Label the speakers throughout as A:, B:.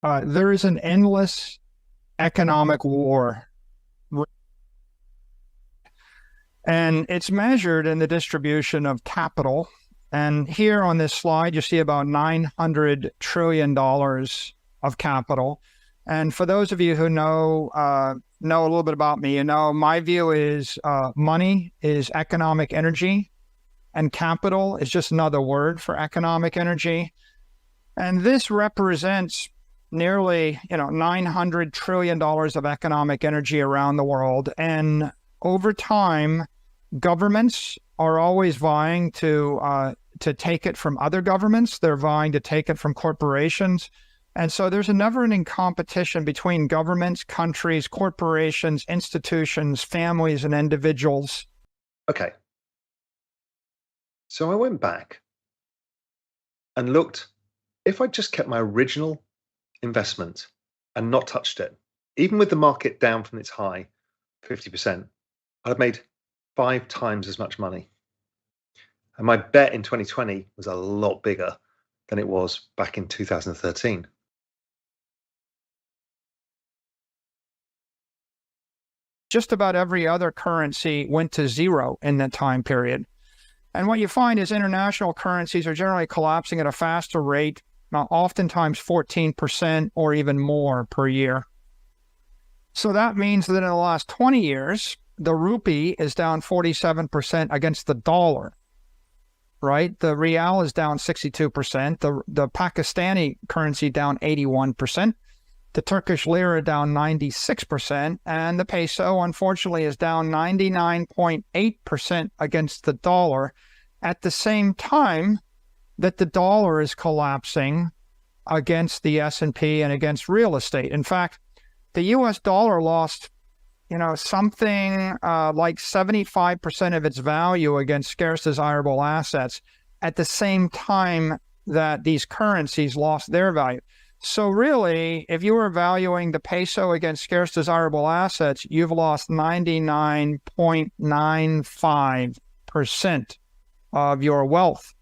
A: There is an endless economic war, and it's measured in the distribution of capital. And here on this slide, you see about $900 trillion of capital. And for those of you who know a little bit about me, my view is money is economic energy, and capital is just another word for economic energy. And this represents nearly, $900 trillion of economic energy around the world. And over time, governments are always vying to take it from other governments. They're vying to take it from corporations. And so there's a never-ending competition between governments, countries, corporations, institutions, families, and individuals.
B: Okay. So I went back and looked, if I just kept my original investment and not touched it, even with the market down from its high, 50%, I'd have made 5 times as much money. And my bet in 2020 was a lot bigger than it was back in 2013.
A: Just about every other currency went to zero in that time period. And what you find is international currencies are generally collapsing at a faster rate, oftentimes 14% or even more per year. So that means that in the last 20 years, the rupee is down 47% against the dollar, right? The rial is down 62%, the Pakistani currency down 81%, the Turkish lira down 96%, and the peso, unfortunately, is down 99.8% against the dollar at the same time that the dollar is collapsing against the S&P and against real estate. In fact, the US dollar lost, something like 75% of its value against scarce desirable assets at the same time that these currencies lost their value. So really, if you were valuing the peso against scarce desirable assets, you've lost 99.95% of your wealth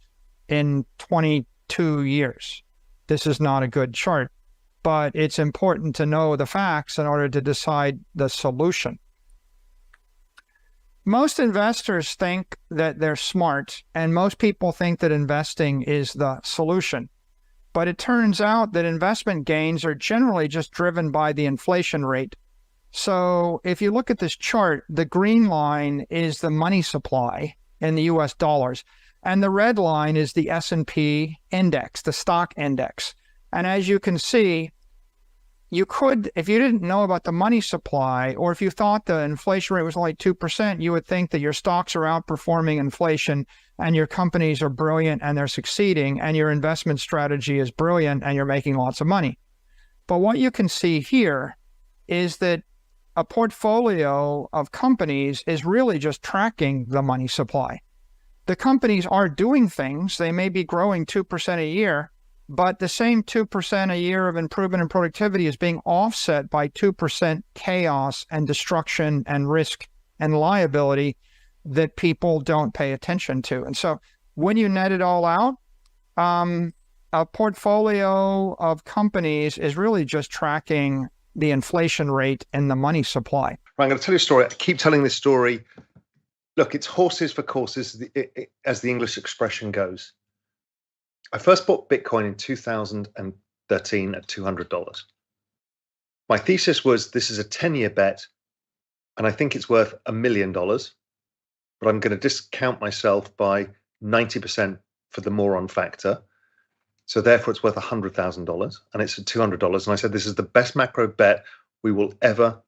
A: in 22 years. This is not a good chart, but it's important to know the facts in order to decide the solution. Most investors think that they're smart, and most people think that investing is the solution. But it turns out that investment gains are generally just driven by the inflation rate. So if you look at this chart, the green line is the money supply in the US dollars, and the red line is the S&P index, the stock index. And as you can see, you could, if you didn't know about the money supply, or if you thought the inflation rate was only 2%, you would think that your stocks are outperforming inflation and your companies are brilliant and they're succeeding and your investment strategy is brilliant and you're making lots of money. But what you can see here is that a portfolio of companies is really just tracking the money supply. The companies are doing things. They may be growing 2% a year, but the same 2% a year of improvement in productivity is being offset by 2% chaos and destruction and risk and liability that people don't pay attention to. And so when you net it all out, a portfolio of companies is really just tracking the inflation rate and the money supply.
B: Right, I'm going to tell you a story. I keep telling this story. Look, it's horses for courses, as the English expression goes. I first bought Bitcoin in 2013 at $200. My thesis was this is a 10-year bet, and I think it's worth $1 million, but I'm going to discount myself by 90% for the moron factor. So therefore, it's worth $100,000, and it's at $200. And I said, this is the best macro bet we will ever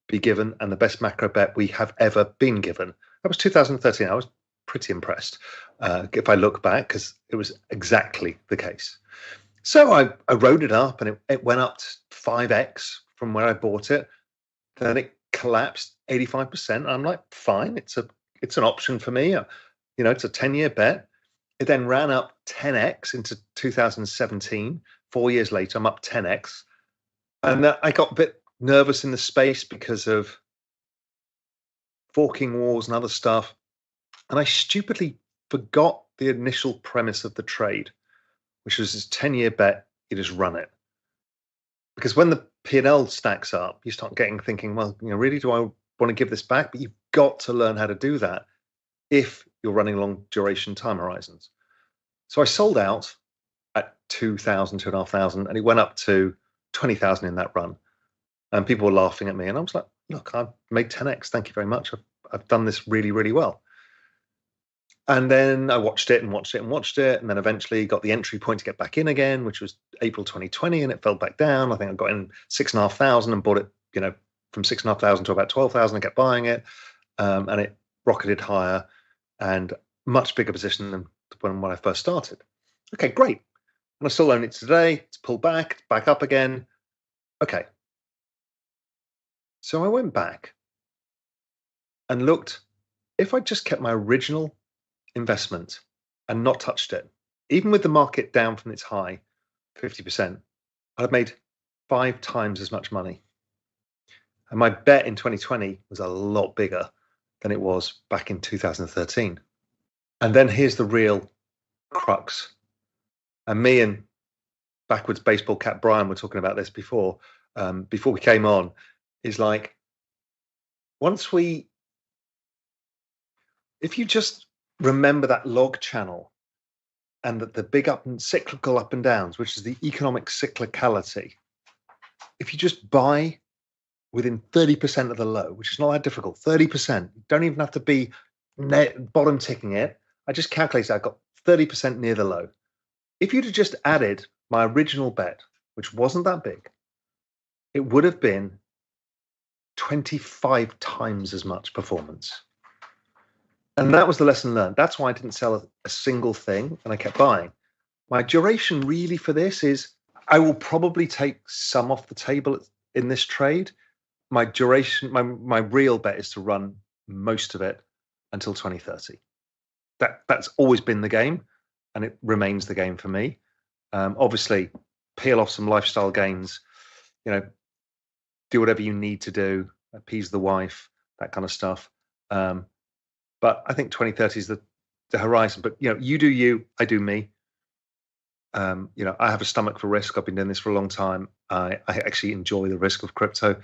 B: be given, and the best macro bet we have ever been given. That was 2013. I was pretty impressed if I look back, because it was exactly the case. So I rode it up, and it went up to 5x from where I bought it. Then it collapsed 85%. I'm like, fine, it's an option for me. It's a 10-year bet. It then ran up 10x into 2017. 4 years later, I'm up 10x. And I got a bit nervous in the space because of forking wars and other stuff. And I stupidly forgot the initial premise of the trade, which was this 10-year bet. You just run it. Because when the P&L stacks up, you start thinking, well, really, do I want to give this back? But you've got to learn how to do that if you're running long duration time horizons. So I sold out at 2,000, 2,500, and it went up to 20,000 in that run. And people were laughing at me, and I was like, look, I've made 10x. Thank you very much. I've done this really, really well. And then I watched it and watched it and watched it, and then eventually got the entry point to get back in again, which was April 2020, and it fell back down. I think I got in 6,500 and bought it, from 6,500 to about 12,000. I kept buying it, and it rocketed higher and much bigger position than when I first started. Okay, great. And I still own it today. It's pulled back, it's back up again. Okay. So I went back and looked. If I just kept my original investment and not touched it, even with the market down from its high 50%, I'd have made 5 times as much money. And my bet in 2020 was a lot bigger than it was back in 2013. And then here's the real crux. And me and backwards baseball cap Brian were talking about this before we came on, is like, if you just remember that log channel and that the big cyclical up and downs, which is the economic cyclicality, if you just buy within 30% of the low, which is not that difficult, 30%, you don't even have to be bottom ticking it. I just calculated I got 30% near the low. If you'd have just added my original bet, which wasn't that big, it would have been 25 times as much performance. And that was the lesson learned. That's why I didn't sell a single thing and I kept buying. My duration really for this is I will probably take some off the table in this trade. My duration, my real bet is to run most of it until 2030. That's always been the game, and it remains the game for me. Obviously, peel off some lifestyle gains, do whatever you need to do, appease the wife, that kind of stuff. But I think 2030 is the horizon. But you do you, I do me. I have a stomach for risk. I've been doing this for a long time. I actually enjoy the risk of crypto.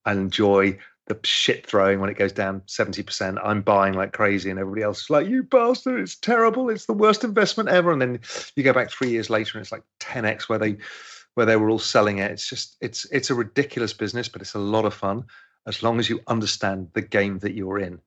B: I enjoy the shit throwing when it goes down 70%. I'm buying like crazy, and everybody else is like, "You bastard! It's terrible. It's the worst investment ever." And then you go back 3 years later, and it's like 10x where they were all selling it. It's just it's a ridiculous business, but it's a lot of fun as long as you understand the game that you're in.